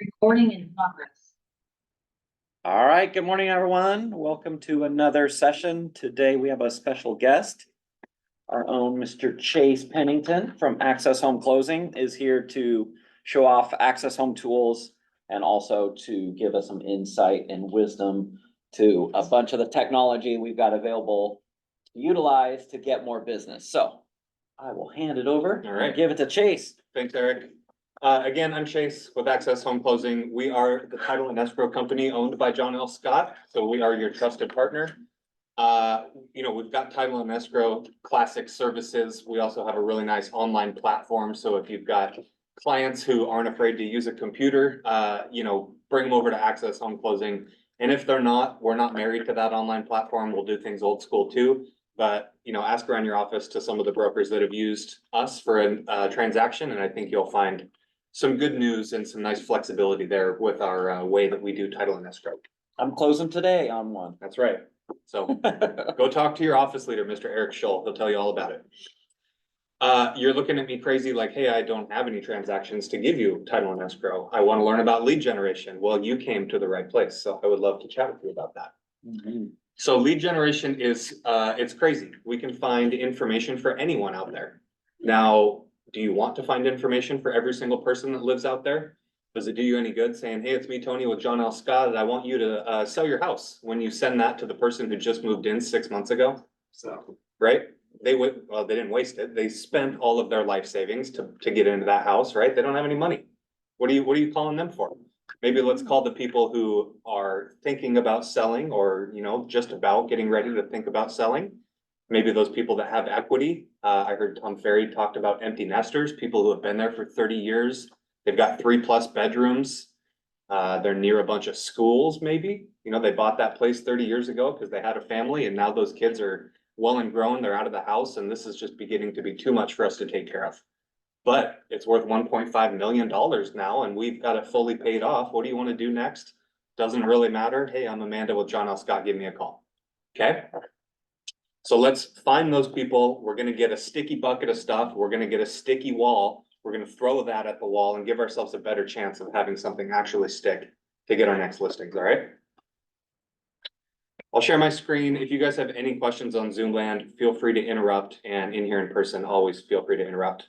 Recording in progress. All right, good morning, everyone. Welcome to another session. Today we have a special guest. Our own Mr. Chase Pennington from Access Home Closing is here to show off Access Home tools and also to give us some insight and wisdom to a bunch of the technology we've got available to utilize to get more business. So I will hand it over. All right. And give it to Chase. Thanks, Eric. Again, I'm Chase with Access Home Closing. We are the title and escrow company owned by John L. Scott, so we are your trusted partner. We've got title and escrow classic services. We also have a really nice online platform. So if you've got clients who aren't afraid to use a computer, bring them over to Access Home Closing. And if they're not, we're not married to that online platform. We'll do things old school too. But, ask around your office to some of the brokers that have used us for a transaction, and I think you'll find some good news and some nice flexibility there with our way that we do title and escrow. I'm closing today on one. That's right. So go talk to your office leader, Mr. Eric Schull. He'll tell you all about it. You're looking at me crazy like, hey, I don't have any transactions to give you title and escrow. I want to learn about lead generation. Well, you came to the right place. So I would love to chat with you about that. Mm-hmm. So lead generation is, it's crazy. We can find information for anyone out there. Now, do you want to find information for every single person that lives out there? Does it do you any good saying, hey, it's me, Tony, with John L. Scott, and I want you to sell your house when you send that to the person who just moved in 6 months ago? So, right? They didn't waste it. They spent all of their life savings to get into that house, right? They don't have any money. What are you calling them for? Maybe let's call the people who are thinking about selling or, just about getting ready to think about selling. Maybe those people that have equity. I heard Tom Ferry talked about empty nesters, people who have been there for 30 years. They've got 3+ bedrooms. They're near a bunch of schools, maybe. They bought that place 30 years ago because they had a family and now those kids are well and grown. They're out of the house and this is just beginning to be too much for us to take care of. But it's worth $1.5 million now and we've got it fully paid off. What do you want to do next? Doesn't really matter. Hey, I'm Amanda with John L. Scott. Give me a call. Okay. So let's find those people. We're going to get a sticky bucket of stuff. We're going to get a sticky wall. We're going to throw that at the wall and give ourselves a better chance of having something actually stick to get our next listings. All right. I'll share my screen. If you guys have any questions on Zoom land, feel free to interrupt, and in here in person, always feel free to interrupt.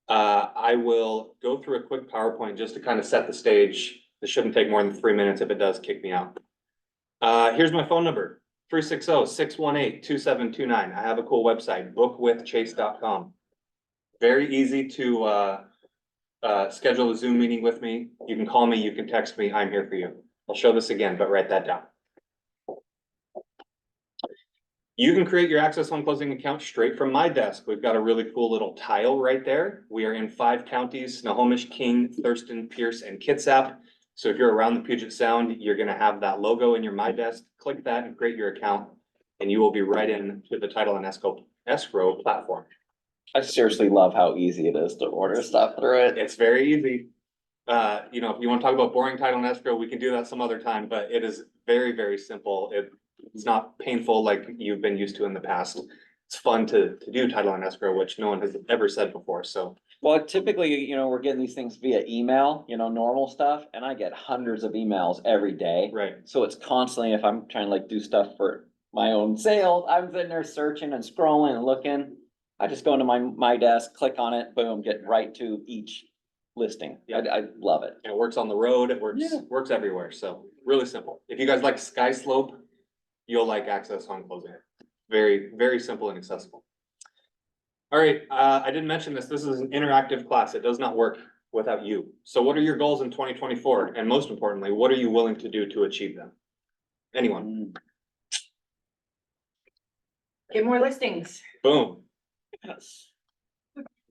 I will go through a quick PowerPoint just to kind of set the stage. This shouldn't take more than 3 minutes. If it does, kick me out. Here's my phone number, 360-618-2729. I have a cool website, bookwithchase.com. Very easy to schedule a Zoom meeting with me. You can call me, you can text me. I'm here for you. I'll show this again, but write that down. You can create your Access Home Closing account straight from my desk. We've got a really cool little tile right there. We are in 5 counties, Snohomish, King, Thurston, Pierce, and Kitsap. So if you're around the Puget Sound, you're gonna have that logo in your My Desk. Click that and create your account, and you will be right in to the title and escrow platform. I seriously love how easy it is to order stuff through it. It's very easy. If you want to talk about boring title and escrow, we can do that some other time, but it is very, very simple. It's not painful like you've been used to in the past. It's fun to do title and escrow, which no one has ever said before. So, well, typically, we're getting these things via email, normal stuff, and I get hundreds of emails every day. right. So it's constantly, if I'm trying to do stuff for my own sales, I'm sitting there searching and scrolling and looking. I just go into my desk, click on it, boom, get right to each listing. Yeah. I love it. It works on the road. It works everywhere. So really simple. If you guys like Sky Slope, you'll like Access Home Closing. Very, very simple and accessible. All right. I didn't mention this. This is an interactive class. It does not work without you. So what are your goals in 2024? And most importantly, what are you willing to do to achieve them? Anyone? Get more listings. Boom. Yes.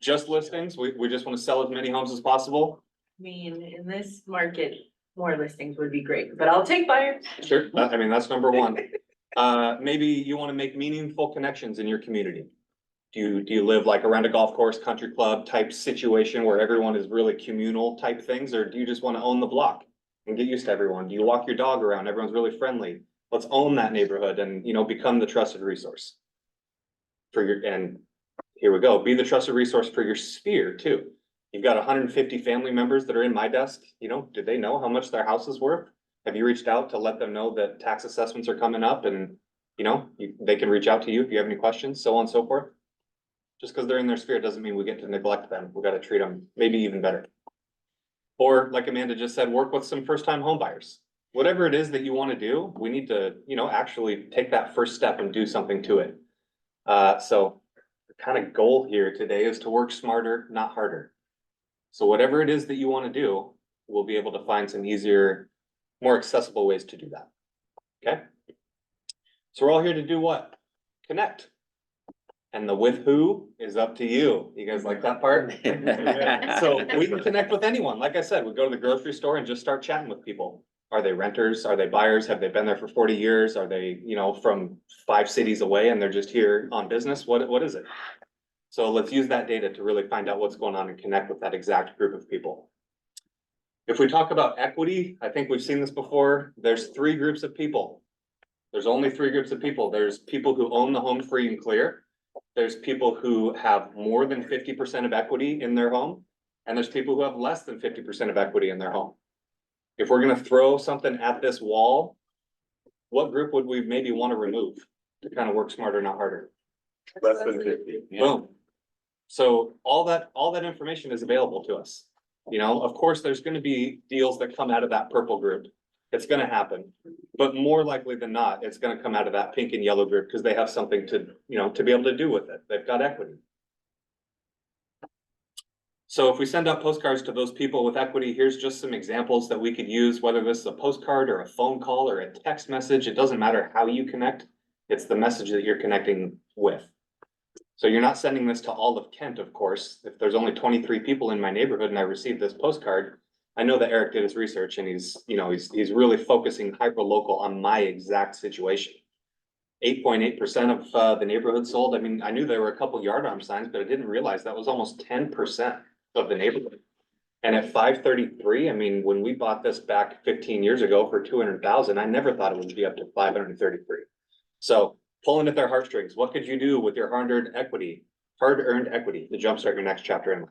Just listings. We just want to sell as many homes as possible. I mean, in this market, more listings would be great, but I'll take buyers. Sure. That's number one. Maybe you want to make meaningful connections in your community. Do you live like around a golf course, country club type situation where everyone is really communal type things, or do you just want to own the block and get used to everyone? Do you walk your dog around? Everyone's really friendly. Let's own that neighborhood and become the trusted resource for and here we go. Be the trusted resource for your sphere too. You've got 150 family members that are in my desk, you know, do they know how much their house is worth? Have you reached out to let them know that tax assessments are coming up and, you know, they can reach out to you if you have any questions, so on and so forth? Just because they're in their sphere doesn't mean we get to neglect them. We gotta treat them maybe even better. Or like Amanda just said, work with some first-time home buyers. Whatever it is that you want to do, we need to, you know, actually take that first step and do something to it. So the kind of goal here today is to work smarter, not harder. So whatever it is that you want to do, we'll be able to find some easier, more accessible ways to do that. Okay? So we're all here to do what? Connect. And the with who is up to you. You guys like that part? So we can connect with anyone. Like I said, we go to the grocery store and just start chatting with people. Are they renters? Are they buyers? Have they been there for 40 years? Are they, you know, from 5 cities away and they're just here on business? What is it? So let's use that data to really find out what's going on and connect with that exact group of people. If we talk about equity, I think we've seen this before. There's 3 groups of people. There's only 3 groups of people. There's people who own the home free and clear. There's people who have more than 50% of equity in their home. And there's people who have less than 50% of equity in their home. If we're gonna throw something at this wall, what group would we maybe want to remove to kind of work smarter, not harder? Less than 50. Boom. So all that information is available to us. You know, of course, there's gonna be deals that come out of that purple group. It's gonna happen, but more likely than not, it's gonna come out of that pink and yellow group because they have something to, you know, to be able to do with it. They've got equity. So if we send out postcards to those people with equity, here's just some examples that we could use, whether this is a postcard or a phone call or a text message. It doesn't matter how you connect. It's the message that you're connecting with. So you're not sending this to all of Kent, of course. If there's only 23 people in my neighborhood and I received this postcard, I know that Eric did his research and he's really focusing hyper local on my exact situation. 8.8% of the neighborhood sold. I mean, I knew there were a couple yard arm signs, but I didn't realize that was almost 10% of the neighborhood. And at 533, I mean, when we bought this back 15 years ago for 200,000, I never thought it would be up to 533. So pulling at their heartstrings, what could you do with your hard-earned equity to jumpstart your next chapter in life?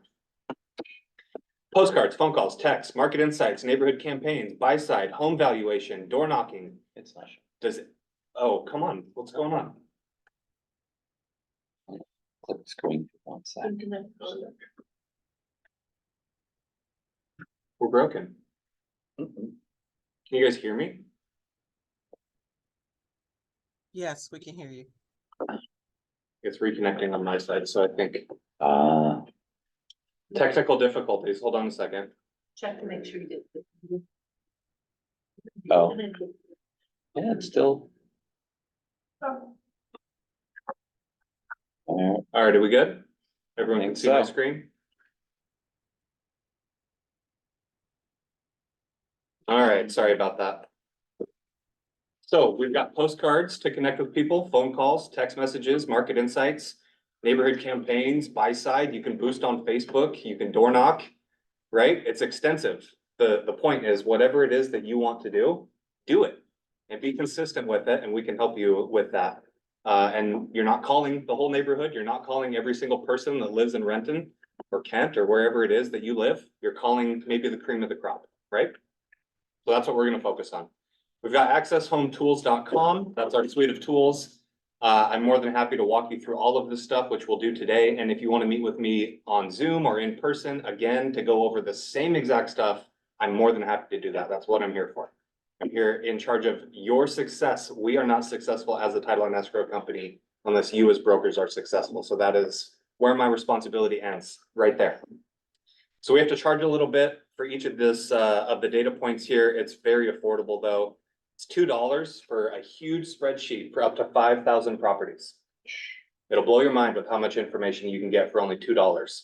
Postcards, phone calls, texts, market insights, neighborhood campaigns, buy side, home valuation, door knocking. It's not. Does it? Oh, come on, what's going on? Click the screen for 1 sec. We're broken. Can you guys hear me? Yes, we can hear you. It's reconnecting on my side, so I think Uh, technical difficulties. Hold on a second. Check to make sure you did. oh, yeah, it's still. All right, are we good? Everyone can Think see my so. screen? All right, sorry about that. So we've got postcards to connect with people, phone calls, text messages, market insights, neighborhood campaigns, buy side. You can boost on Facebook, you can door knock, right? It's extensive. The point is whatever it is that you want to do it and be consistent with it, and we can help you with that. And you're not calling the whole neighborhood. You're not calling every single person that lives in Renton or Kent or wherever it is that you live. You're calling maybe the cream of the crop, right? So that's what we're gonna focus on. We've got accesshometools.com. That's our suite of tools. I'm more than happy to walk you through all of this stuff, which we'll do today. And if you want to meet with me on Zoom or in person, again, to go over the same exact stuff, I'm more than happy to do that. That's what I'm here for. I'm here in charge of your success. We are not successful as a title and escrow company unless you as brokers are successful. So that is where my responsibility ends, right there. So we have to charge a little bit for each of this, of the data points here. It's very affordable though. It's $2 for a huge spreadsheet for up to 5,000 properties. It'll blow your mind with how much information you can get for only $2.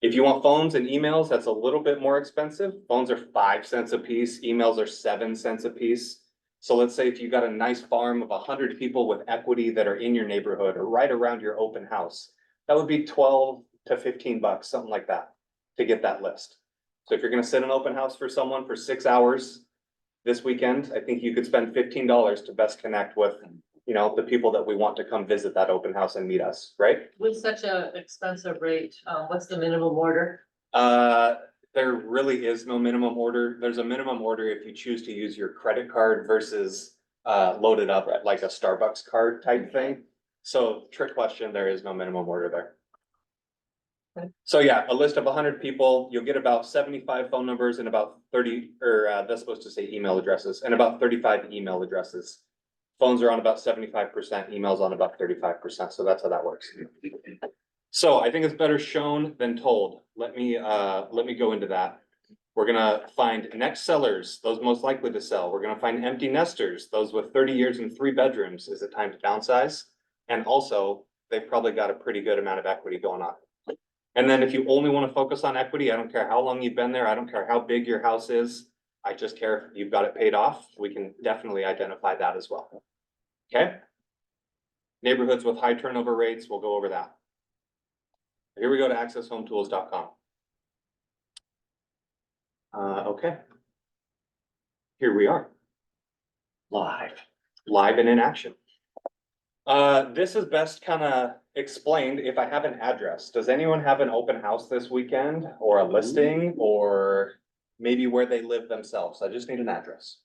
If you want phones and emails, that's a little bit more expensive. Phones are 5 cents a piece, emails are 7 cents a piece. So let's say if you got a nice farm of 100 people with equity that are in your neighborhood or right around your open house, that would be 12 to 15 bucks, something like that, to get that list. So if you're gonna sit an open house for someone for 6 hours this weekend, I think you could spend $15 to best connect with, you know, the people that we want to come visit that open house and meet us, right? With such a expensive rate, what's the minimum order? There really is no minimum order. There's a minimum order if you choose to use your credit card versus load it up like a Starbucks card type thing. So trick question, there is no minimum order there. So yeah, a list of 100 people, you'll get about 75 phone numbers and about 30, or that's supposed to say email addresses, and about 35 email addresses. Phones are on about 75%, emails on about 35%, so that's how that works. So I think it's better shown than told. Let me go into that. We're gonna find next sellers, those most likely to sell. We're gonna find empty nesters, those with 30 years and 3 bedrooms. Is it time to downsize? And also, they've probably got a pretty good amount of equity going on. And then if you only want to focus on equity, I don't care how long you've been there. I don't care how big your house is. I just care if you've got it paid off. We can definitely identify that as well. Okay. Neighborhoods with high turnover rates, we'll go over that. Here we go to accesshometools.com. Okay. Here we are. Live and in action. This is best kind of explained if I have an address. Does anyone have an open house this weekend or a listing or maybe where they live themselves? I just need an address.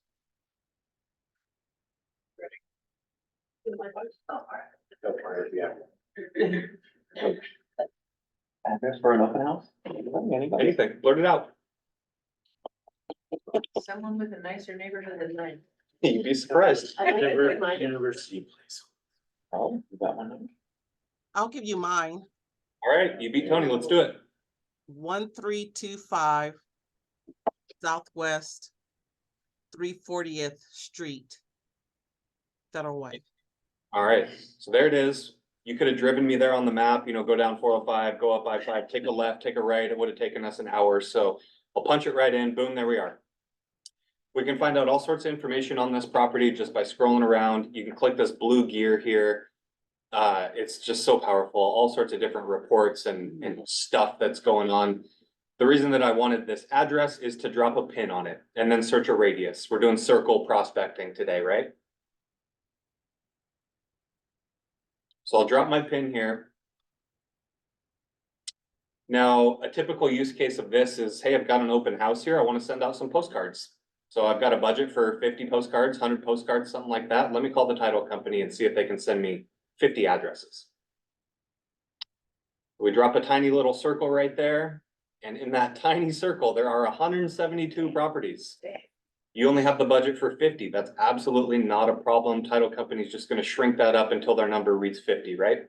Go for it, yeah. Address for an open house? Anybody? Anything, blurt it out. Someone with a nicer neighborhood than mine. You'd be surprised. I like it with mine. University place. Oh, you got one? I'll give you mine. All right, you beat Tony, let's do it. 1325 Southwest 340th Street. Federal Way. All right, so there it is. You could have driven me there on the map, you know, go down 405, go up I-5, take a left, take a right. It would have taken us an hour. So I'll punch it right in. Boom, there we are. We can find out all sorts of information on this property just by scrolling around. You can click this blue gear here. It's just so powerful, all sorts of different reports and stuff that's going on. The reason that I wanted this address is to drop a pin on it and then search a radius. We're doing circle prospecting today, right? So I'll drop my pin here. Now, a typical use case of this is, hey, I've got an open house here. I want to send out some postcards. So I've got a budget for 50 postcards, 100 postcards, something like that. Let me call the title company and see if they can send me 50 addresses. We drop a tiny little circle right there. And in that tiny circle, there are 172 properties. You only have the budget for 50. That's absolutely not a problem. Title company's just going to shrink that up until their number reads 50, right?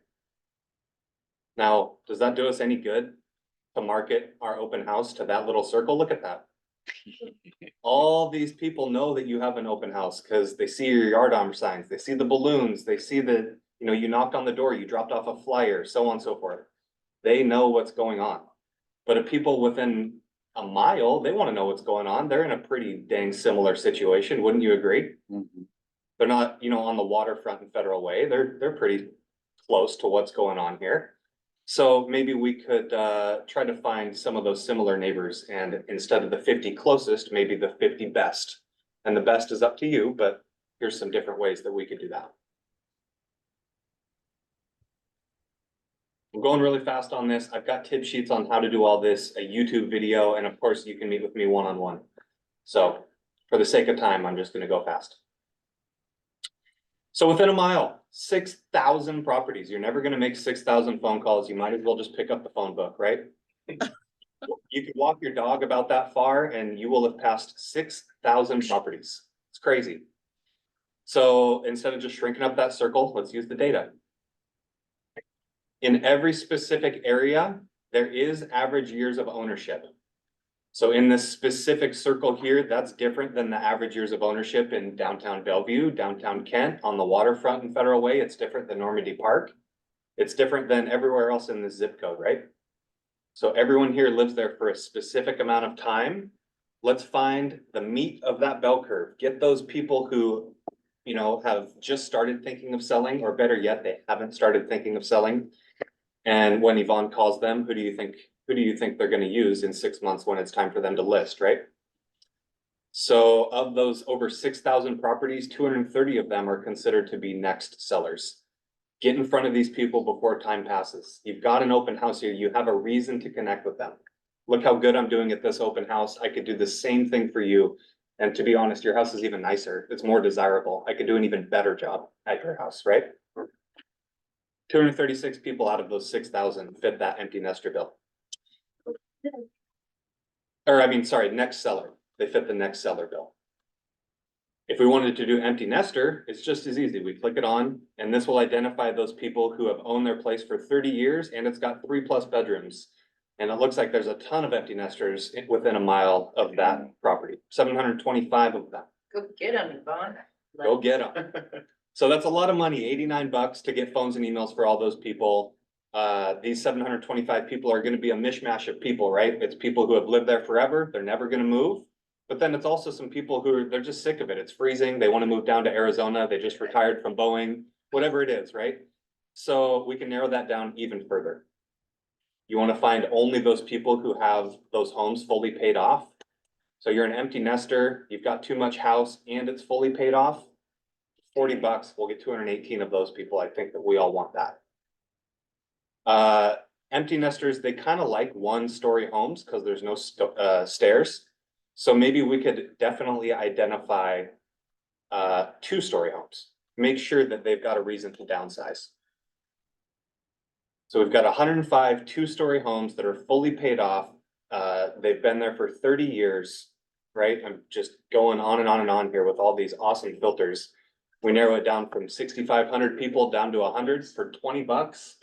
Now, does that do us any good to market our open house to that little circle? Look at that. All these people know that you have an open house because they see your yard arm signs, they see the balloons, they see that, you know, you knocked on the door, you dropped off a flyer, so on and so forth. They know what's going on. But if people within a mile, they want to know what's going on. They're in a pretty dang similar situation, wouldn't you agree? Mm-hmm. They're not, you know, on the waterfront and Federal Way. They're pretty close to what's going on here. So maybe we could try to find some of those similar neighbors, and instead of the 50 closest, maybe the 50 best. And the best is up to you, but here's some different ways that we could do that. I'm going really fast on this. I've got tip sheets on how to do all this, a YouTube video, and of course you can meet with me one-on-one. So for the sake of time, I'm just gonna go fast. So within a mile, 6,000 properties. You're never gonna make 6,000 phone calls. You might as well just pick up the phone book, right? You could walk your dog about that far and you will have passed 6,000 properties. It's crazy. So instead of just shrinking up that circle, let's use the data. In every specific area, there is average years of ownership. So in this specific circle here, that's different than the average years of ownership in downtown Bellevue, downtown Kent, on the waterfront and Federal Way. It's different than Normandy Park. It's different than everywhere else in the zip code, right? So everyone here lives there for a specific amount of time. Let's find the meat of that bell curve. Get those people who, you know, have just started thinking of selling, or better yet, they haven't started thinking of selling. And when Yvonne calls them, who do you think they're going to use in 6 months when it's time for them to list, right? So of those over 6,000 properties, 230 of them are considered to be next sellers. Get in front of these people before time passes. You've got an open house here. You have a reason to connect with them. look how good I'm doing at this open house. I could do the same thing for you. And to be honest, your house is even nicer. It's more desirable. I could do an even better job at your house, right? 236 people out of those 6,000 fit that empty nester bill. Or I mean, sorry, next seller. They fit the next seller bill. If we wanted to do empty nester, it's just as easy. We click it on and this will identify those people who have owned their place for 30 years and it's got 3+ bedrooms. And it looks like there's a ton of empty nesters within a mile of that property, 725 of them. Go get them, Yvonne. Go get them. So that's a lot of money, $89 to get phones and emails for all those people. These 725 people are gonna be a mishmash of people, right? It's people who have lived there forever, they're never gonna move. But then it's also some people who are, they're just sick of it. It's freezing, they wanna move down to Arizona, they just retired from Boeing, whatever it is, right? So we can narrow that down even further. You wanna find only those people who have those homes fully paid off. So you're an empty nester, you've got too much house and it's fully paid off. $40, we'll get 218 of those people. I think that we all want that. Empty nesters, they kind of like 1-story homes because there's no stairs. So maybe we could definitely identify 2-story homes. Make sure that they've got a reason to downsize. So we've got 105 2-story homes that are fully paid off. They've been there for 30 years, right? I'm just going on and on and on here with all these awesome filters. We narrow it down from 6,500 people down to 100 for $20.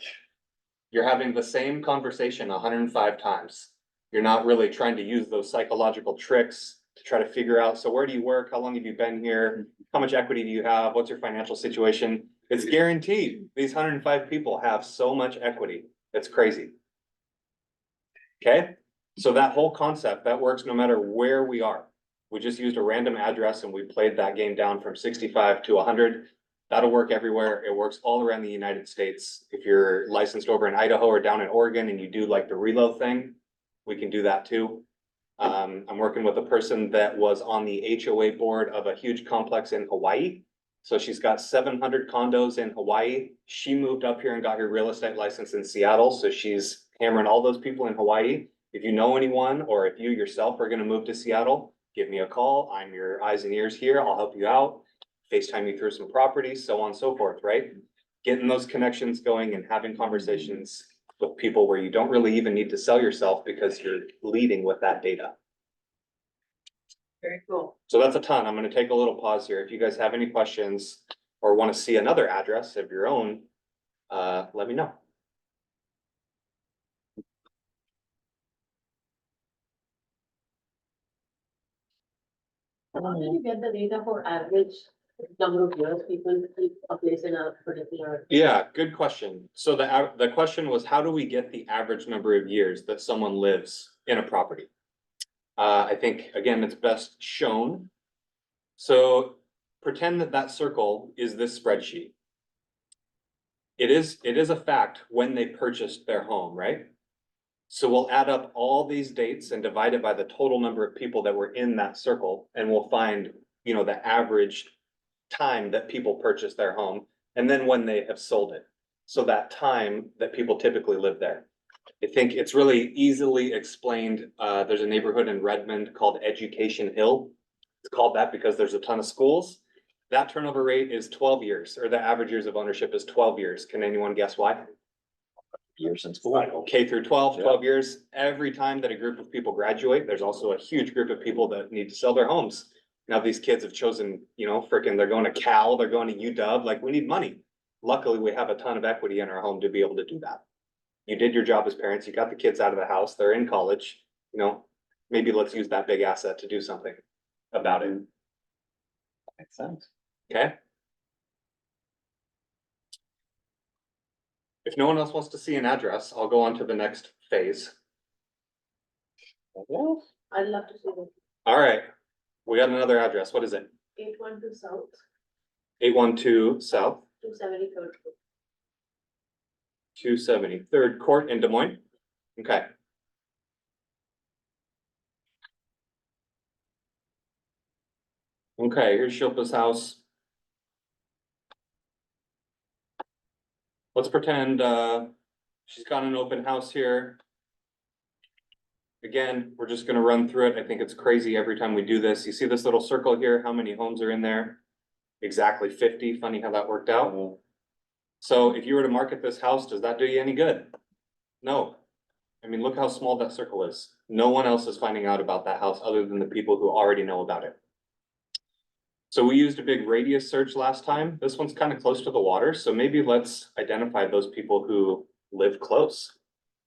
You're having the same conversation 105 times. You're not really trying to use those psychological tricks to try to figure out, so where do you work? How long have you been here? How much equity do you have? What's your financial situation? It's guaranteed. These 105 people have so much equity. It's crazy. Okay, so that whole concept, that works no matter where we are. We just used a random address and we played that game down from 65 to 100. That'll work everywhere. It works all around the United States. If you're licensed over in Idaho or down in Oregon and you do like the reload thing, we can do that too. I'm working with a person that was on the HOA board of a huge complex in Hawaii. So she's got 700 condos in Hawaii. She moved up here and got her real estate license in Seattle. So she's hammering all those people in Hawaii. If you know anyone, or if you yourself are gonna move to Seattle, give me a call. I'm your eyes and ears here. I'll help you out. FaceTime you through some properties, so on and so forth, right? Getting those connections going and having conversations with people where you don't really even need to sell yourself because you're leading with that data. Very cool. So that's a ton. I'm gonna take a little pause here. If you guys have any questions or wanna see another address of your own, let me know. How do you get the data for average number of years people keep a place in a particular? Yeah, good question. So the question was, how do we get the average number of years that someone lives in a property? I think, again, it's best shown. So pretend that that circle is this spreadsheet. It is a fact when they purchased their home, right? So we'll add up all these dates and divide it by the total number of people that were in that circle, and we'll find, you know, the average time that people purchase their home, and then when they have sold it. So that time that people typically live there. I think it's really easily explained. There's a neighborhood in Redmond called Education Hill. It's called that because there's a ton of schools. That turnover rate is 12 years, or the average years of ownership is 12 years. Can anyone guess why? Years in school. K through 12, Yeah. 12 years. Every time that a group of people graduate, there's also a huge group of people that need to sell their homes. Now these kids have chosen, you know, frickin', they're going to Cal, they're going to UW, like we need money. Luckily, we have a ton of equity in our home to be able to do that. You did your job as parents, you got the kids out of the house, they're in college, you know, maybe let's use that big asset to do something about it, Makes sense. okay? If no one else wants to see an address, I'll go on to the next phase. I'd love to see the All right, we got another address. What is it? 812 South, 812 South, 273rd. 273rd Court in Des Moines. Okay. Okay, here's Shilpa's house. Let's pretend she's got an open house here. again, we're just gonna run through it. I think it's crazy every time we do this. You see this little circle here, how many homes are in there? Exactly 50. Funny how that worked out. So if you were to market this house, does that do you any good? No. I mean, look how small that circle is. No one else is finding out about that house other than the people who already know about it. So we used a big radius search last time. This one's kind of close to the water, so maybe let's identify those people who live close.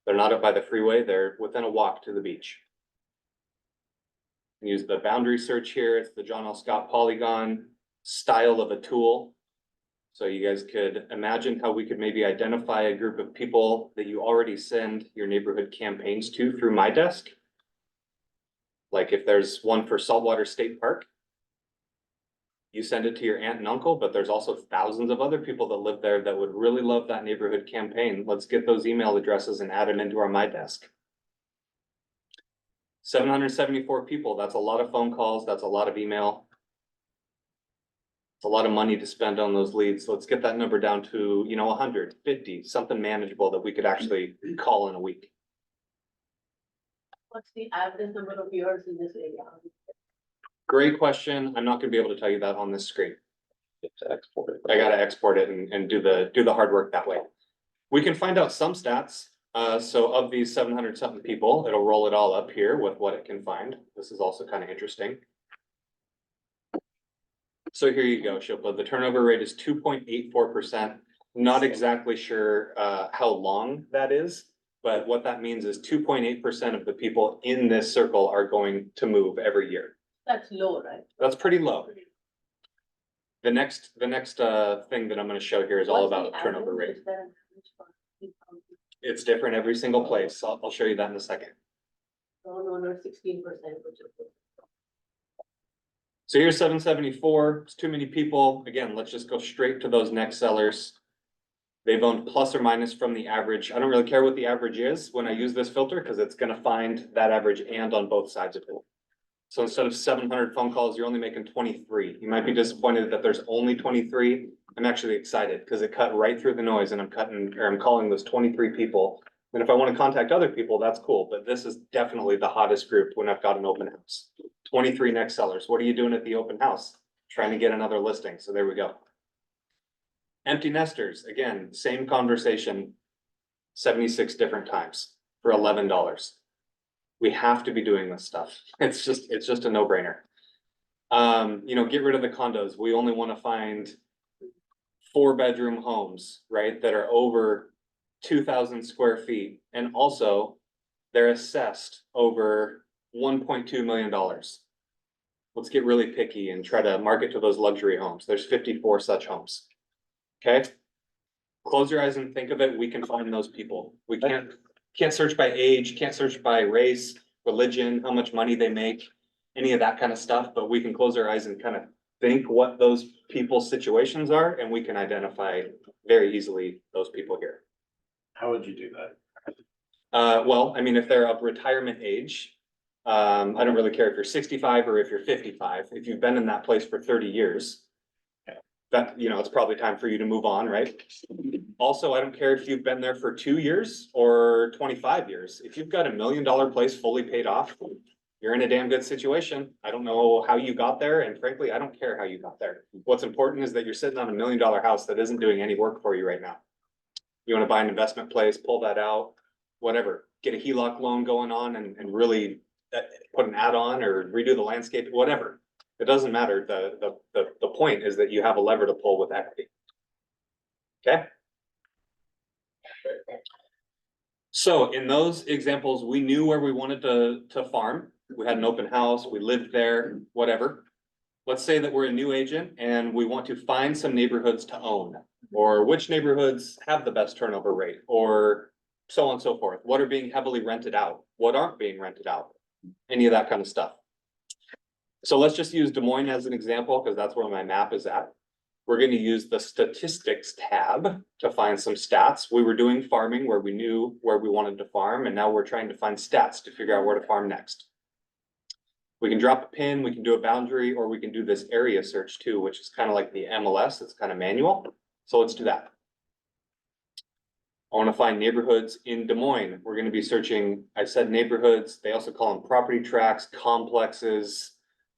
They're not up by the freeway, they're within a walk to the beach. Use the boundary search here. It's the John L. Scott polygon style of a tool. So you guys could imagine how we could maybe identify a group of people that you already send your neighborhood campaigns to through my desk. Like if there's one for Saltwater State Park, you send it to your aunt and uncle, but there's also thousands of other people that live there that would really love that neighborhood campaign. Let's get those email addresses and add them into our My Desk. 774 people, that's a lot of phone calls, that's a lot of email. It's a lot of money to spend on those leads. Let's get that number down to, 150, something manageable that we could actually call in a week. What's the average number of years in this area? Great question. I'm not gonna be able to tell you that on this screen. Export it. I gotta export it and do the hard work that way. We can find out some stats. So of these 700 something people, it'll roll it all up here with what it can find. This is also kind of interesting. So here you go, Shilpa. The turnover rate is 2.84%. Not exactly sure how long that is, but what that means is 2.8% of the people in this circle are going to move every year. That's low, right? That's pretty low. The next thing that I'm gonna show here is all What's the about turnover average? rate. Is there an average for- It's different every single place. I'll show you that in a second. No, 16%, which is. So here's 774. It's too many people. Again, let's just go straight to those next sellers. They've owned plus or minus from the average. I don't really care what the average is when I use this filter because it's gonna find that average and on both sides of it. So instead of 700 phone calls, you're only making 23. You might be disappointed that there's only 23. I'm actually excited because it cut right through the noise and I'm calling those 23 people. And if I want to contact other people, that's cool. But this is definitely the hottest group when I've got an open house. 23 next sellers. What are you doing at the open house? Trying to get another listing. So there we go. Empty nesters, again, same conversation, 76 different times for $11. We have to be doing this stuff. It's just a no-brainer. Get rid of the condos. We only want to find 4-bedroom homes, right? That are over 2,000 square feet. And also they're assessed over $1.2 million. Let's get really picky and try to market to those luxury homes. There's 54 such homes. Okay. Close your eyes and think of it. We can find those people. We can't search by age, can't search by race, religion, how much money they make, any of that kind of stuff, but we can close our eyes and kind of think what those people's situations are, and we can identify very easily those people here. How would you do that? Well, I mean, if they're of retirement age, I don't really care if you're 65 or if you're 55. If you've been in that place for 30 years, that, it's probably time for you to move on, right? Also, I don't care if you've been there for 2 years or 25 years. If you've got $1 million place fully paid off, you're in a damn good situation. I don't know how you got there, and frankly, I don't care how you got there. What's important is that you're sitting on $1 million house that isn't doing any work for you right now. You wanna buy an investment place, pull that out, whatever, get a HELOC loan going on and really put an add-on or redo the landscape, whatever. It doesn't matter. The point is that you have a lever to pull with equity. Okay? So in those examples, we knew where we wanted to farm. We had an open house, we lived there, whatever. Let's say that we're a new agent and we want to find some neighborhoods to own, or which neighborhoods have the best turnover rate, or so on and so forth. What are being heavily rented out? What aren't being rented out? Any of that kind of stuff. So let's just use Des Moines as an example, because that's where my map is at. We're going to use the statistics tab to find some stats. We were doing farming where we knew where we wanted to farm, and now we're trying to find stats to figure out where to farm next. We can drop a pin, we can do a boundary, or we can do this area search too, which is kind of like the MLS. It's kind of manual. So let's do that. I wanna find neighborhoods in Des Moines. We're gonna be searching, I said neighborhoods, they also call them property tracts, complexes,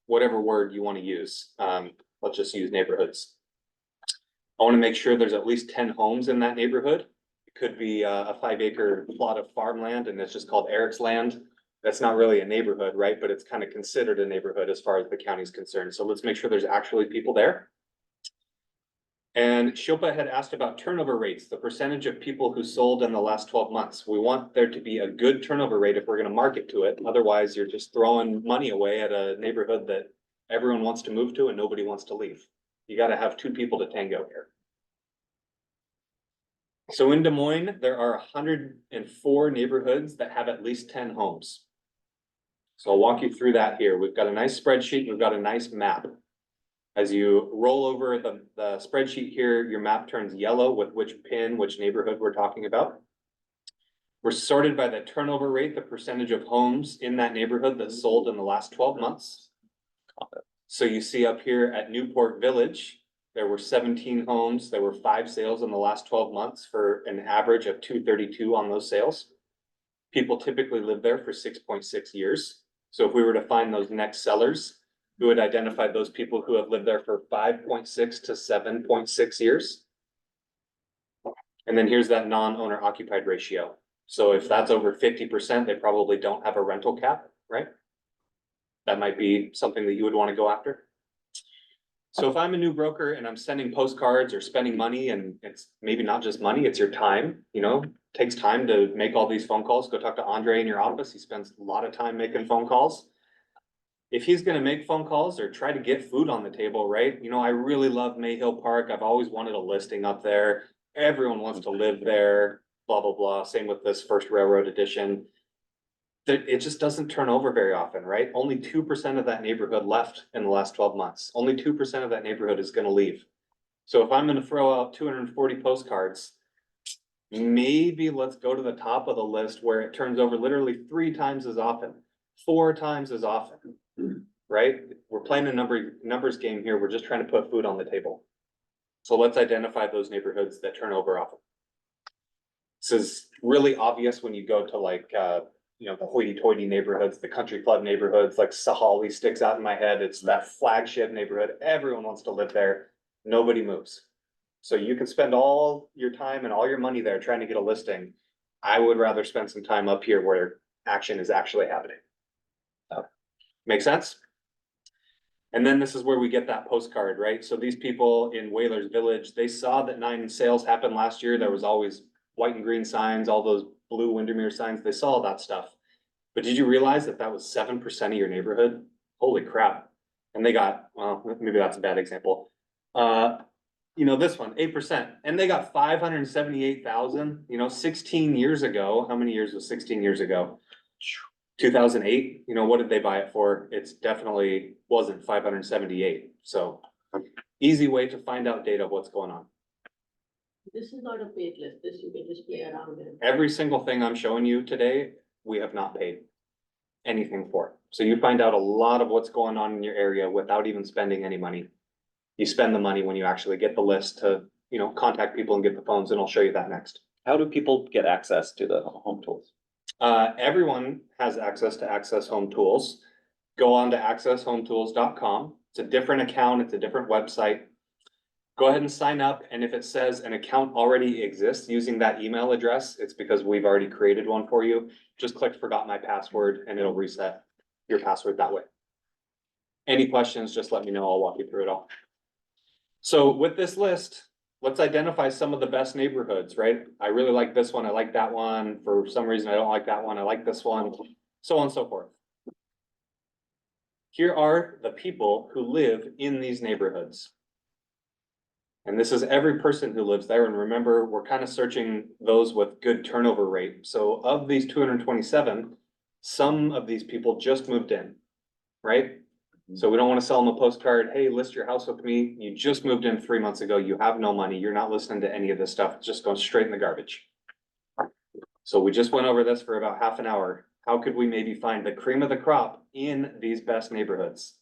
whatever word you wanna use. Let's just use neighborhoods. I wanna make sure there's at least 10 homes in that neighborhood. It could be a 5-acre plot of farmland and it's just called Eric's land. That's not really a neighborhood, right? But it's kind of considered a neighborhood as far as the county's concerned. So let's make sure there's actually people there. And Shilpa had asked about turnover rates, the percentage of people who sold in the last 12 months. We want there to be a good turnover rate if we're gonna market to it. Otherwise, you're just throwing money away at a neighborhood that everyone wants to move to and nobody wants to leave. You gotta have 2 people to tango here. So in Des Moines, there are 104 neighborhoods that have at least 10 homes. So I'll walk you through that here. We've got a nice spreadsheet, we've got a nice map. As you roll over the spreadsheet here, your map turns yellow with which pin, which neighborhood we're talking about. We're sorted by the turnover rate, the percentage of homes in that neighborhood that sold in the last 12 months. So you see up here at Newport Village, there were 17 homes, there were 5 sales in the last 12 months for an average of 232 on those sales. People typically live there for 6.6 years. So if we were to find those next sellers, we would identify those people who have lived there for 5.6 to 7.6 years. And then here's that non-owner occupied ratio. So if that's over 50%, they probably don't have a rental cap, right? That might be something that you would want to go after. So if I'm a new broker and I'm sending postcards or spending money, and it's maybe not just money, it's your time, you know, takes time to make all these phone calls. Go talk to Andre in your office. He spends a lot of time making phone calls. If he's gonna make phone calls or try to get food on the table, right? You know, I really love Mayhill Park. I've always wanted a listing up there. Everyone wants to live there, blah, blah, blah. Same with this First Railroad Edition. It just doesn't turn over very often, right? Only 2% of that neighborhood left in the last 12 months. Only 2% of that neighborhood is gonna leave. So if I'm gonna throw out 240 postcards, maybe let's go to the top of the list where it turns over literally 3 times as often, 4 times as often, right? We're playing a numbers game here. We're just trying to put food on the table. So let's identify those neighborhoods that turn over often. This is really obvious when you go to like, you know, the hoity-toity neighborhoods, the country club neighborhoods, like Sahali sticks out in my head. It's that flagship neighborhood. Everyone wants to live there. Nobody moves. So you can spend all your time and all your money there trying to get a listing. I would rather spend some time up here where action is actually happening. Make sense? And then this is where we get that postcard, right? So these people in Whalers Village, they saw that 9 sales happened last year. There was always white and green signs, all those blue Windermere signs. They saw that stuff. But did you realize that that was 7% of your neighborhood? Holy crap. And they got, well, maybe that's a bad example. You know, this one, 8%, and they got 578,000, you know, 16 years ago. How many years was 16 years ago? 2008, you know, what did they buy it for? It's definitely wasn't 578. So easy way to find out data of what's going on. This is not a paid list, this you can just play around with. Every single thing I'm showing you today, we have not paid anything for. So you find out a lot of what's going on in your area without even spending any money. You spend the money when you actually get the list to, you know, contact people and get the phones, and I'll show you that next. How do people get access to the home tools? Everyone has access to Access Home Tools. Go on to accesshometools.com. It's a different account, it's a different website. Go ahead and sign up, and if it says an account already exists using that email address, it's because we've already created one for you. Just click forgot my password and it'll reset your password that way. Any questions, just let me know, I'll walk you through it all. So with this list, let's identify some of the best neighborhoods, right? I really like this one, I like that one. For some reason, I don't like that one, I like this one, so on and so forth. Here are the people who live in these neighborhoods. And this is every person who lives there. And remember, we're kind of searching those with good turnover rate. So of these 227, some of these people just moved in, right? So we don't want to sell them a postcard. Hey, list your house with me. You just moved in 3 months ago. You have no money. You're not listening to any of this stuff. It's just going straight in the garbage. So we just went over this for about half an hour. How could we maybe find the cream of the crop in these best neighborhoods?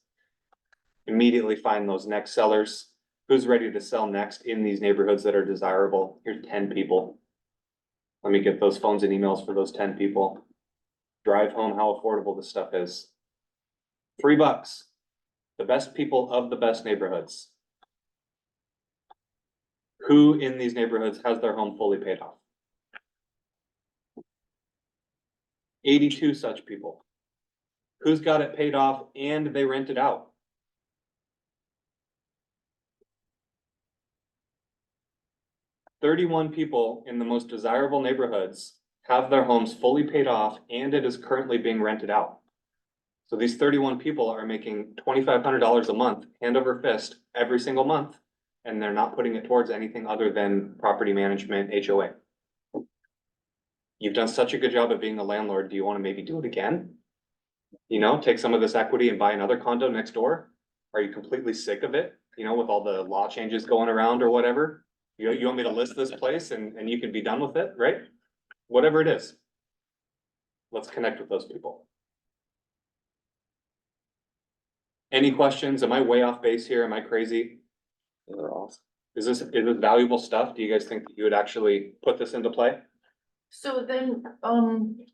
Immediately find those next sellers. Who's ready to sell next in these neighborhoods that are desirable? Here's 10 people. Let me get those phones and emails for those 10 people. Drive home how affordable this stuff is. $3. The best people of the best neighborhoods. Who in these neighborhoods has their home fully paid off? 82 such people. Who's got it paid off and they rent it out? 31 people in the most desirable neighborhoods have their homes fully paid off and it is currently being rented out. So these 31 people are making $2,500 a month, hand over fist, every single month. And they're not putting it towards anything other than property management, HOA. You've done such a good job of being a landlord. Do you want to maybe do it again? You know, take some of this equity and buy another condo next door? Are you completely sick of it? You know, with all the law changes going around or whatever? You want me to list this place and you can be done with it, right? Whatever it is. Let's connect with those people. Any questions? Am I way off base here? Am I crazy? They're awesome. Is this valuable stuff? Do you guys think that you would actually put this into play? So then,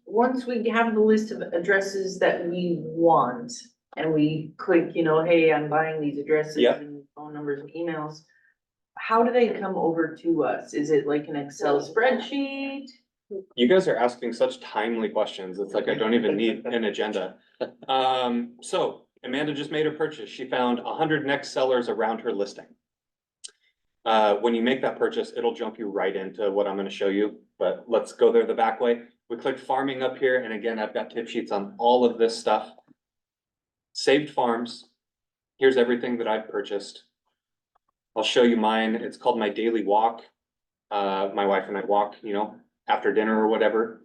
once we have the list of addresses that we want and we click, you know, hey, I'm buying these addresses Yep. and phone numbers and emails. How do they come over to us? Is it like an Excel spreadsheet? You guys are asking such timely questions. It's like I don't even need an agenda. So Amanda just made her purchase. She found 100 next sellers around her listing. When you make that purchase, it'll jump you right into what I'm gonna show you, but let's go there the back way. We click farming up here, and again, I've got tip sheets on all of this stuff. Saved farms. Here's everything that I've purchased. I'll show you mine. It's called my daily walk. My wife and I walk, you know, after dinner or whatever.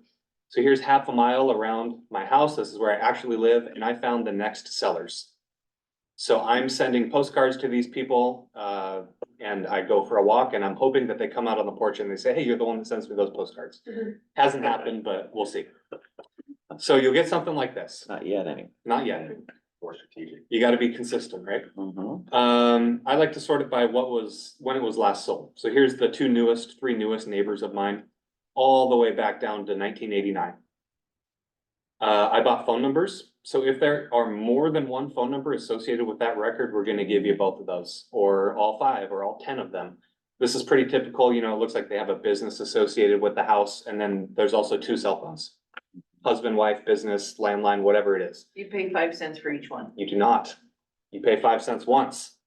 So here's half a mile around my house. This is where I actually live, and I found the next sellers. So I'm sending postcards to these people, and I go for a walk, and I'm hoping that they come out on the porch and they say, hey, you're the one that sends me those postcards. Hasn't happened, but we'll see. So you'll get something like this. Not yet, anyway. Not yet. More strategic. You gotta be consistent, right? Mhm. I like to sort it by when it was last sold. So here's the three newest neighbors of mine, all the way back down to 1989. I bought phone numbers. So if there are more than one phone number associated with that record, we're gonna give you both of those, or all 5, or all 10 of them. This is pretty typical, you know, it looks like they have a business associated with the house, and then there's also 2 cell phones. Husband, wife, business, landline, whatever it is. You pay 5 cents for each one. You do not. You pay 5 cents once,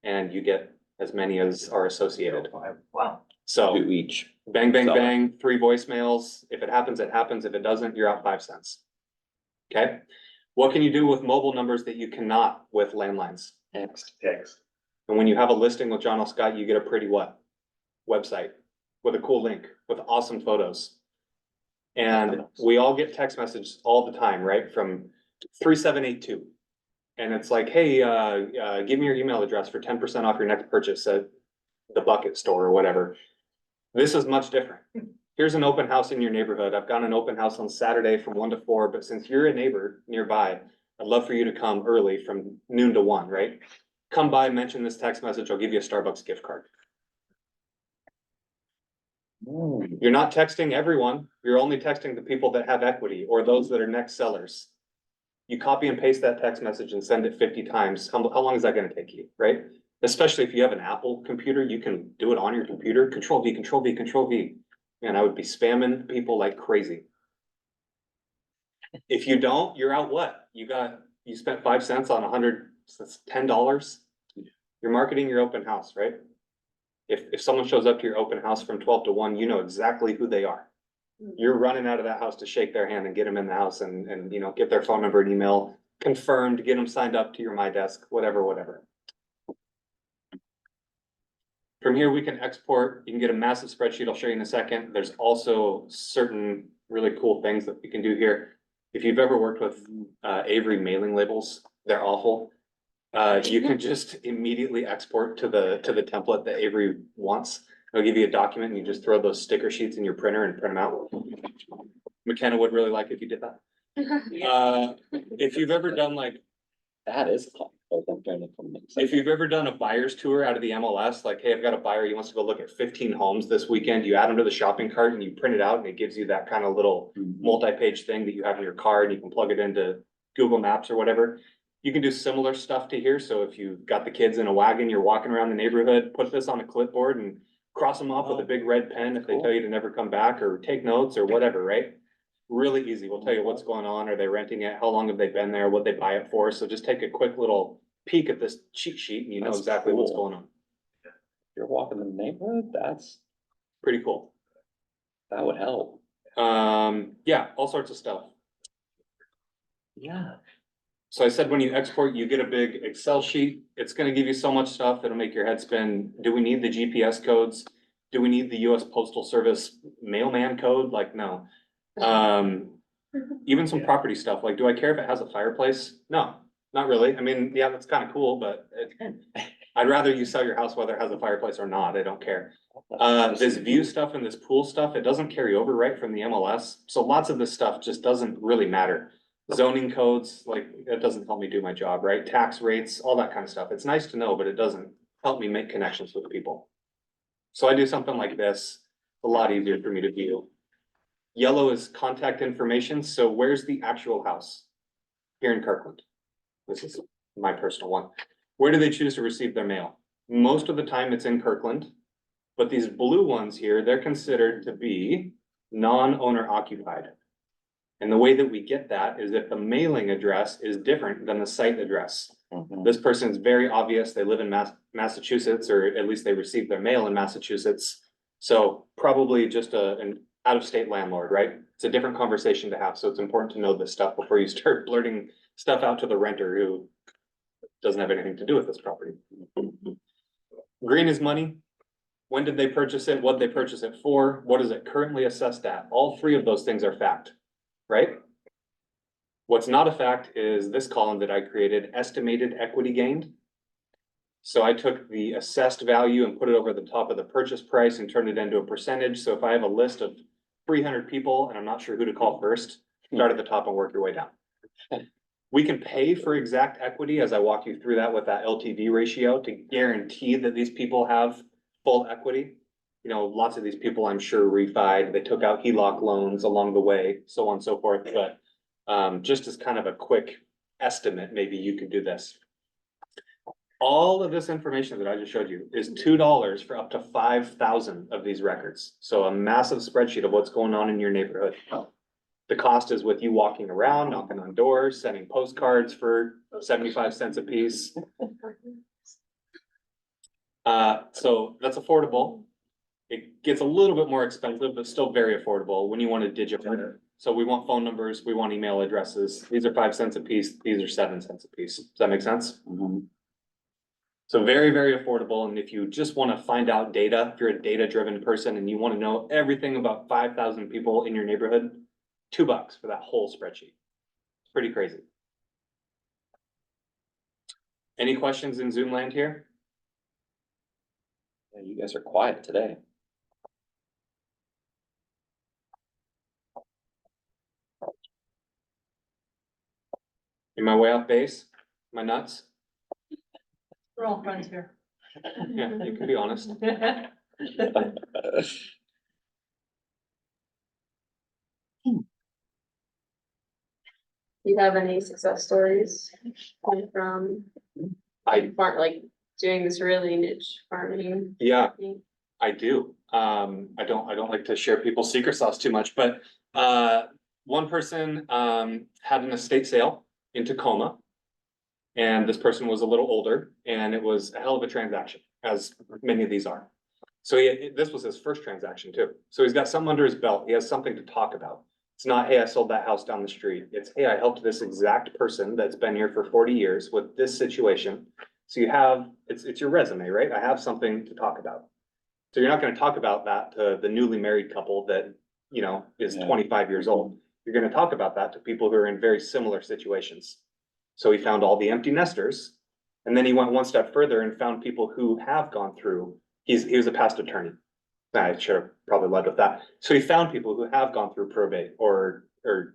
and you get as many as are associated. Wow. So Do each. bang, bang, Solid. bang, 3 voicemails. If it happens, it happens. If it doesn't, you're out 5 cents. Okay? What can you do with mobile numbers that you cannot with landlines? Next. Text. And when you have a listing with John L. Scott, you get a pretty what? Website with a cool link, with awesome photos. And we all get text messages all the time, right? From 3782. And it's like, hey, give me your email address for 10% off your next purchase at the Bucket store or whatever. This is much different. Here's an open house in your neighborhood. I've got an open house on Saturday from 1 to 4, but since you're a neighbor nearby, I'd love for you to come early from noon to 1, right? Come by, mention this text message, I'll give you a Starbucks gift card. You're not texting everyone, you're only texting the people that have equity or those that are next sellers. You copy and paste that text message and send it 50 times. How long is that gonna take you, right? Especially if you have an Apple computer, you can do it on your computer, Control V, Control V, Control V. And I would be spamming people like crazy. If you don't, you're out what? You spent 5 cents on 100, that's $10. You're marketing your open house, right? If someone shows up to your open house from 12 to 1, you know exactly who they are. You're running out of that house to shake their hand and get them in the house and, you know, get their phone number and email confirmed, get them signed up to your My Desk, whatever. From here, we can export, you can get a massive spreadsheet, I'll show you in a second. There's also certain really cool things that we can do here. If you've ever worked with Avery mailing labels, they're awful. You can just immediately export to the template that Avery wants. They'll give you a document and you just throw those sticker sheets in your printer and print them out. McKenna would really like if you did that. If you've ever done like, That is fun. If you've ever done a buyer's tour out of the MLS, like, hey, I've got a buyer, he wants to go look at 15 homes this weekend, you add them to the shopping cart and you print it out and it gives you that kind of little multi-page thing that you have in your car and you can plug it into Google Maps or whatever. You can do similar stuff to here. So if you've got the kids in a wagon, you're walking around the neighborhood, put this on a clipboard and cross them off with a big red pen if they tell you to never come back, or take notes or whatever, right? Really easy. We'll tell you what's going on. Are they renting it? How long have they been there? What they buy it for? So just take a quick little peek at this cheat sheet and you know That's exactly what's cool. going on. You're walking the neighborhood, Pretty cool. that would help. Yeah, all sorts of stuff. Yeah. So I said, when you export, you get a big Excel sheet. It's gonna give you so much stuff that'll make your head spin. Do we need the GPS codes? Do we need the US Postal Service mailman code? Like, no. Even some property stuff, like, do I care if it has a fireplace? No, not really. I mean, yeah, that's kind of cool, but I'd rather you sell your house whether it has a fireplace or not. I don't care. This view stuff and this pool stuff, it doesn't carry over right from the MLS. So lots of this stuff just doesn't really matter. Zoning codes, like, it doesn't help me do my job, right? Tax rates, all that kind of stuff. It's nice to know, but it doesn't help me make connections with people. So I do something like this, a lot easier for me to view. Yellow is contact information. So where's the actual house? Here in Kirkland. This is my personal one. Where do they choose to receive their mail? Most of the time it's in Kirkland, but these blue ones here, they're considered to be non-owner occupied. And the way that we get that is if the mailing address is different than the site address. This person is very obvious, they live in Massachusetts, or at least they receive their mail in Massachusetts. So probably just an out-of-state landlord, right? It's a different conversation to have, so it's important to know this stuff before you start blurting stuff out to the renter who doesn't have anything to do with this property. Green is money. When did they purchase it? What they purchase it for? What is it currently assessed at? All three of those things are fact, right? What's not a fact is this column that I created, estimated equity gained. So I took the assessed value and put it over the top of the purchase price and turned it into a percentage. So if I have a list of 300 people and I'm not sure who to call first, start at the top and work your way down. We can pay for exact equity as I walk you through that with that LTV ratio to guarantee that these people have full equity. You know, lots of these people, I'm sure, refied, they took out HELOC loans along the way, so on and so forth, but just as kind of a quick estimate, maybe you could do this. All of this information that I just showed you is $2 for up to 5,000 of these records. So a massive spreadsheet of what's going on in your neighborhood. The cost is with you walking around, knocking on doors, sending postcards for 75 cents a piece. So that's affordable. It gets a little bit more expensive, but still very affordable when you want to digitize it. So we want phone numbers, we want email addresses. These are 5 cents a piece. These are 7 cents a piece. Does that make sense? So very, very affordable. And if you just want to find out data, if you're a data-driven person and you want to know everything about 5,000 people in your neighborhood, $2 for that whole spreadsheet. It's pretty crazy. Any questions in Zoom land here? Yeah, you guys are quiet today. Am I way off base? Am I nuts? We're all friends here. Yeah, you can be honest. Do you have any success stories coming from farm, like doing this really niche farming? Yeah, I do. I don't like to share people's secret sauce too much, but one person had an estate sale in Tacoma. And this person was a little older and it was a hell of a transaction, as many of these are. So this was his first transaction too. So he's got something under his belt. He has something to talk about. It's not, hey, I sold that house down the street. It's, hey, I helped this exact person that's been here for 40 years with this situation. So you have, it's your resume, right? I have something to talk about. So you're not going to talk about that to the newly married couple that, you know, is 25 years old. You're going to talk about that to people who are in very similar situations. So he found all the empty nesters, and then he went one step further and found people who have gone through, he was a past attorney. I should have probably led with that. So he found people who have gone through probate or,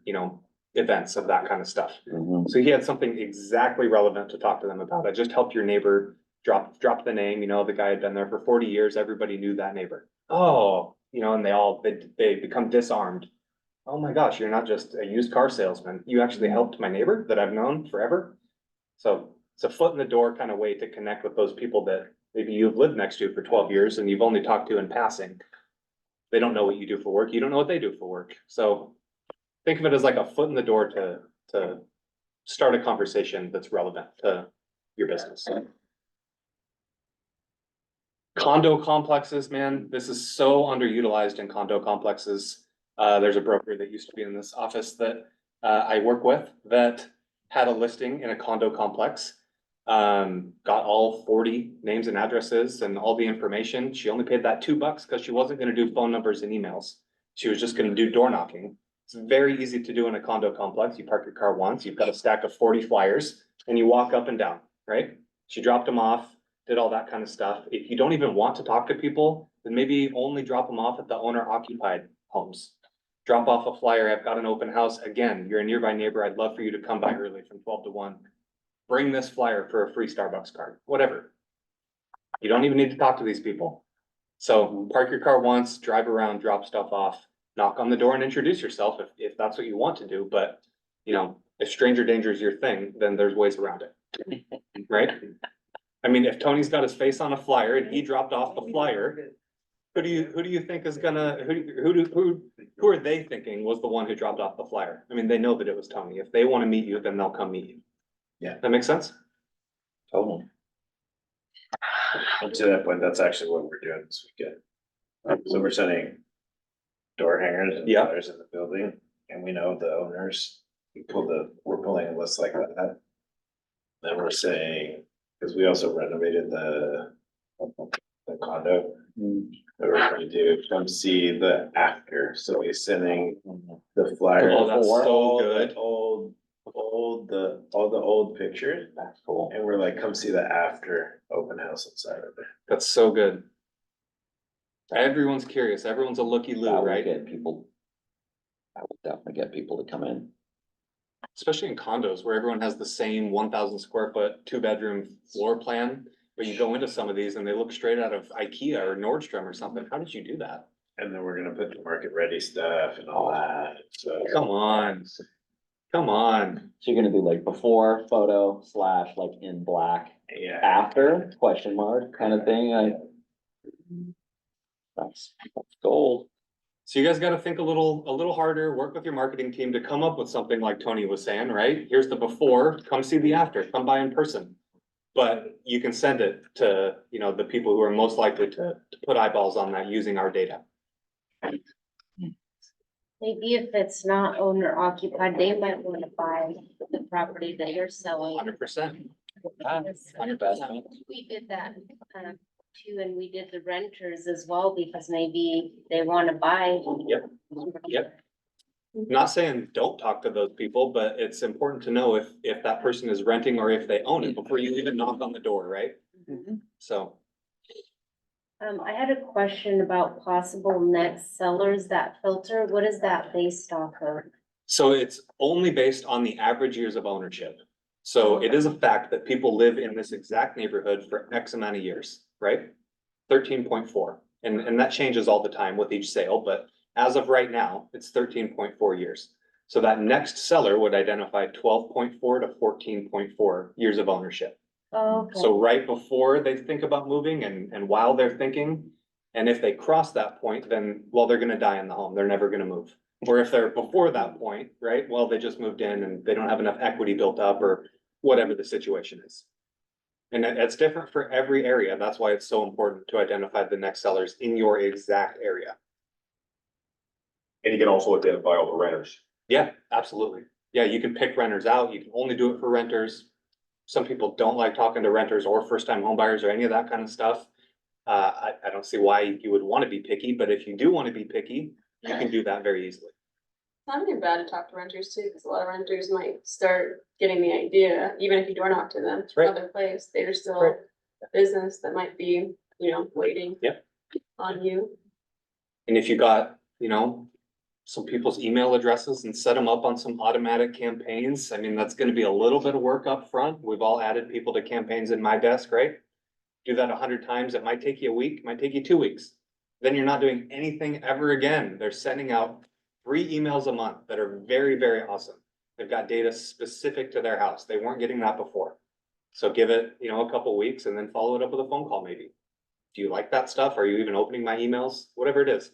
you know, events of that kind of stuff. Mhm. So he had something exactly relevant to talk to them about. I just helped your neighbor drop the name, you know, the guy had been there for 40 years. Everybody knew that neighbor. Oh, you know, and they become disarmed. Oh my gosh, you're not just a used car salesman. You actually helped my neighbor that I've known forever. So it's a foot in the door kind of way to connect with those people that maybe you've lived next to for 12 years and you've only talked to in passing. They don't know what you do for work. You don't know what they do for work. So think of it as like a foot in the door to start a conversation that's relevant to your business. Condo complexes, man, this is so underutilized in condo complexes. There's a broker that used to be in this office that I work with that had a listing in a condo complex. Got all 40 names and addresses and all the information. She only paid that $2 because she wasn't gonna do phone numbers and emails. She was just gonna do door knocking. It's very easy to do in a condo complex. You park your car once, you've got a stack of 40 flyers and you walk up and down, right? She dropped them off, did all that kind of stuff. If you don't even want to talk to people, then maybe only drop them off at the owner occupied homes. Drop off a flyer, I've got an open house. Again, you're a nearby neighbor. I'd love for you to come by early from 12 to 1. Bring this flyer for a free Starbucks card, whatever. You don't even need to talk to these people. So park your car once, drive around, drop stuff off, knock on the door and introduce yourself if that's what you want to do. But, you know, if stranger danger is your thing, then there's ways around it, right? I mean, if Tony's got his face on a flyer and he dropped off the flyer, who do you think is gonna, who are they thinking was the one who dropped off the flyer? I mean, they know that it was Tony. If they wanna meet you, then they'll come meet you. Yeah. That makes sense? Totally. And to that point, that's actually what we're doing this weekend. So we're sending door hangers and Yeah. flyers in the building, and we know the owners. We're pulling a list like that. Then we're saying, because we also renovated the condo. Mm. That we're gonna do, come see the after, so we're sending the flyer. Oh, that's so all the good. all the old pictures, That's cool. and we're like, come see the after open house inside of it. That's so good. Everyone's curious. Everyone's a looky-loo, That would right? get people. That would definitely get people to come in. Especially in condos where everyone has the same 1,000 square foot, 2-bedroom floor plan. But you go into some of these and they look straight out of IKEA or Nordstrom or something. How did you do that? And then we're gonna put the market ready stuff and all that, so. Come on. Come on. So you're gonna do like before photo / like in black Yeah, after question mark kind of thing. That's gold. So you guys gotta think a little harder, work with your marketing team to come up with something like Tony was saying, right? Here's the before, come see the after, come by in person. But you can send it to, you know, the people who are most likely to put eyeballs on that using our data. Maybe if it's not owner occupied, they might want to buy the property that you're selling. 100%. Investment. We did that too, and we did the renters as well, because maybe they want to buy. Yep. Not saying don't talk to those people, but it's important to know if that person is renting or if they own it before you even knock on the door, right? So, I had a question about possible next sellers, that filter, what is that based off of? so it's only based on the average years of ownership. So it is a fact that people live in this exact neighborhood for X amount of years, right? 13.4, and that changes all the time with each sale, but as of right now, it's 13.4 years. So that next seller would identify 12.4 to 14.4 years of ownership. Okay, So right before they think about moving and while they're thinking, and if they cross that point, then, well, they're gonna die in the home. They're never gonna move. Or if they're before that point, right, well, they just moved in and they don't have enough equity built up or whatever the situation is. And it's different for every area. That's why it's so important to identify the next sellers in your exact area. And you can also look at by all the renters. Yeah, absolutely. Yeah, you can pick renters out. You can only do it for renters. Some people don't like talking to renters or first-time homebuyers or any of that kind of stuff. I don't see why you would want to be picky, but if you do want to be picky, you can do that very easily. It's not even bad to talk to renters too, because a lot of renters might start getting the idea, even if you door knock to them, Right. other place, they're still Right. a business that might be, you know, waiting. Yep. On you. And if you got, you know, some people's email addresses and set them up on some automatic campaigns. I mean, that's gonna be a little bit of work up front. We've all added people to campaigns in My Desk, right? Do that 100 times, it might take you a week, might take you 2 weeks. Then you're not doing anything ever again. They're sending out 3 emails a month that are very, very awesome. They've got data specific to their house. They weren't getting that before. So give it, you know, a couple weeks and then follow it up with a phone call maybe. Do you like that stuff? Are you even opening my emails? Whatever it is.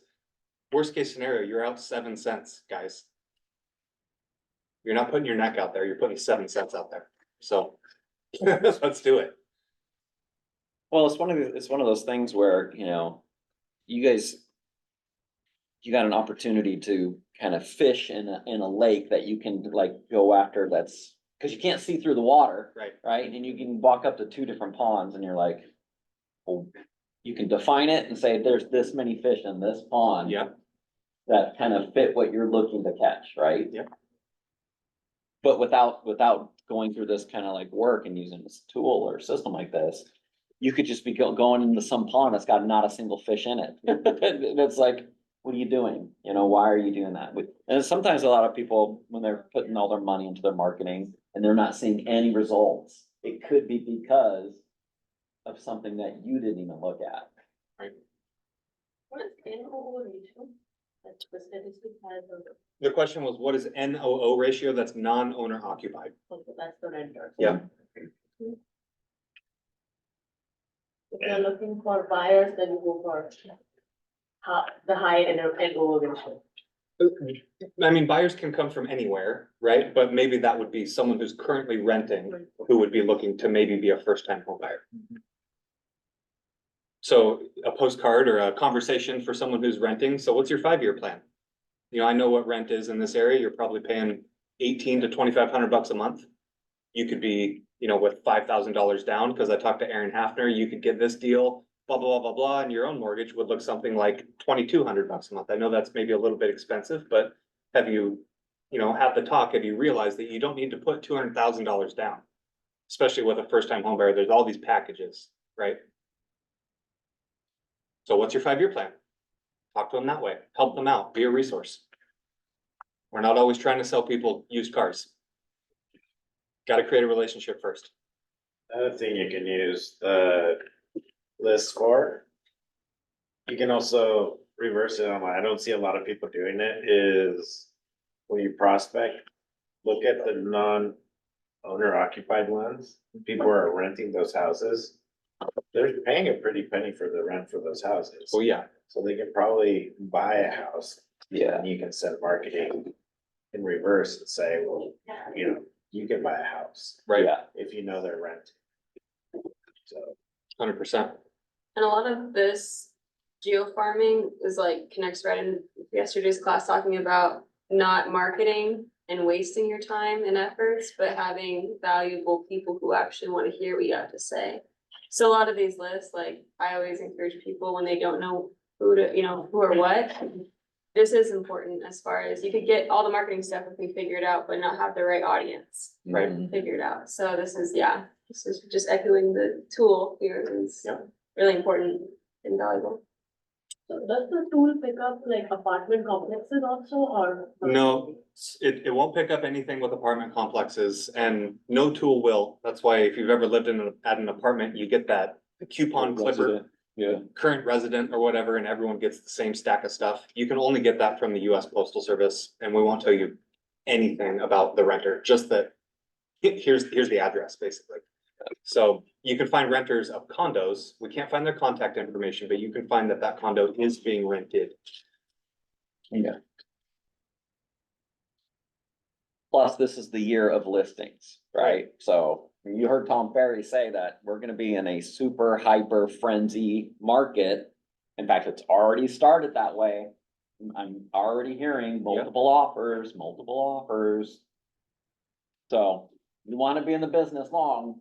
Worst case scenario, you're out 7 cents, guys. You're not putting your neck out there, you're putting 7 cents out there. So let's do it. Well, it's one of those things where, you know, you guys, you got an opportunity to kind of fish in a lake that you can like go after that's, because you can't see through the water. Right. Right? And you can walk up to 2 different ponds and you're like, well, you can define it and say, there's this many fish in this pond. Yeah. That kind of fit what you're looking to catch, right? Yep. But without going through this kind of like work and using this tool or system like this, you could just be going into some pond that's got not a single fish in it. That's like, what are you doing? You know, why are you doing that? And sometimes a lot of people, when they're putting all their money into their marketing and they're not seeing any results, it could be because of something that you didn't even look at. What is NOO ratio? That's the statistic has on The question was, what is NOO ratio? That's non-owner occupied. that's the renter. Yeah. If you're looking for buyers, then you go for the high NOO ratio. I mean, buyers can come from anywhere, right? But maybe that would be someone who's currently renting, who would be looking to maybe be a first-time home buyer. So a postcard or a conversation for someone who's renting. So what's your 5-year plan? You know, I know what rent is in this area. You're probably paying 1,800 to 2,500 bucks a month. You could be, you know, with $5,000 down, because I talked to Aaron Hafner, you could get this deal, blah, blah, blah, blah, blah, and your own mortgage would look something like 2,200 bucks a month. I know that's maybe a little bit expensive, but have you, you know, at the talk, have you realized that you don't need to put $200,000 down? Especially with a first-time home buyer, there's all these packages, right? So what's your 5-year plan? Talk to them that way, help them out, be a resource. We're not always trying to sell people used cars. Got to create a relationship first. Another thing you can use the list for. You can also reverse it online. I don't see a lot of people doing it, is when you prospect, look at the non-owner occupied ones. People are renting those houses. They're paying a pretty penny for the rent for those houses. Oh, yeah. So they can probably buy a house. Yeah. And you can send marketing in reverse and say, well, you know, you can buy a house Right. Yeah. if you know they're renting. So. 100%. And a lot of this geofarming is like connects right in yesterday's class talking about not marketing and wasting your time and efforts, but having valuable people who actually want to hear what you have to say. So a lot of these lists, like I always encourage people when they don't know who to, you know, who or what. This is important as far as you could get all the marketing stuff if we figure it out, but not have the right audience Right. figured out. So this is, yeah, this is just echoing the tool here is Yeah. really important and valuable. So does the tool pick up like apartment complexes also, or? No, it won't pick up anything with apartment complexes, and no tool will. That's why if you've ever lived at an apartment, you get that coupon clipper, Resident. Yeah. current resident or whatever, and everyone gets the same stack of stuff. You can only get that from the US Postal Service, and we won't tell you anything about the renter, just that here's the address, basically. So you can find renters of condos. We can't find their contact information, but you can find that condo is being rented. Yeah. Plus, this is the year of listings, right? So you heard Tom Ferry say that we're gonna be in a super hyper frenzy market. In fact, it's already started that way. I'm already hearing multiple offers. So you wanna be in the business long,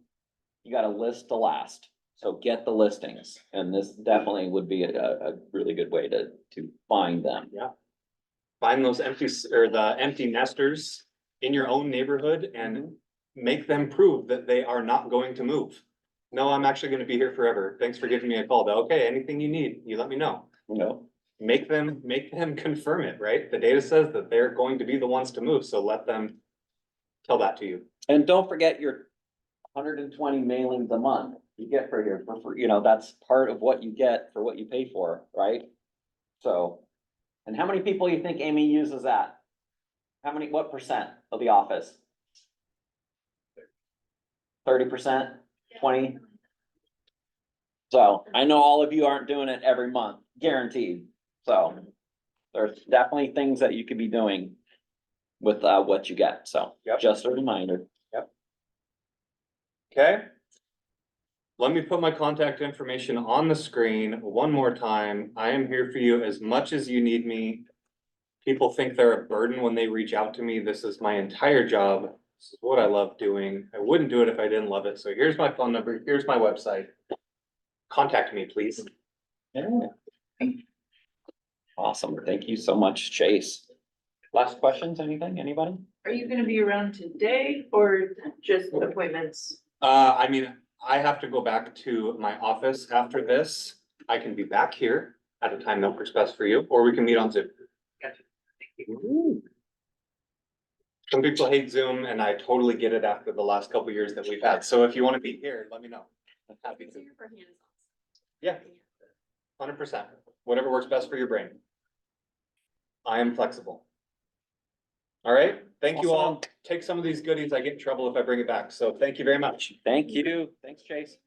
you gotta list to last. So get the listings, and this definitely would be a really good way to find them. Find those the empty nesters in your own neighborhood and make them prove that they are not going to move. No, I'm actually gonna be here forever. Thanks for giving me a call, though. Okay, anything you need, you let me know. You know, make them confirm it, right? The data says that they're going to be the ones to move, so let them tell that to you. And don't forget your 120 mailings a month you get for here, you know, that's part of what you get for what you pay for, right? So, and how many people you think Amy uses that? How many, what percent of the office? 30%, 20? So I know all of you aren't doing it every month, guaranteed. So there's definitely things that you could be doing with what you get. So Yep. just a reminder. Okay? Let me put my contact information on the screen one more time. I am here for you as much as you need me. People think they're a burden when they reach out to me. This is my entire job. This is what I love doing. I wouldn't do it if I didn't love it. So here's my phone number. Here's my website. Contact me, please. Yeah. Awesome. Thank you so much, Chase. Last questions, anything, anybody? Are you gonna be around today or just appointments? I mean, I have to go back to my office after this. I can be back here at a time that works best for you, or we can meet on Zoom. Some people hate Zoom and I totally get it after the last couple years that we've had. So if you want to be here, let me know. I'm happy to. Yeah. 100%. Whatever works best for your brain. I am flexible. All right. Thank you all. Awesome. Take some of these goodies. I get in trouble if I bring it back. So thank you very much. Thank you. Thanks, Chase.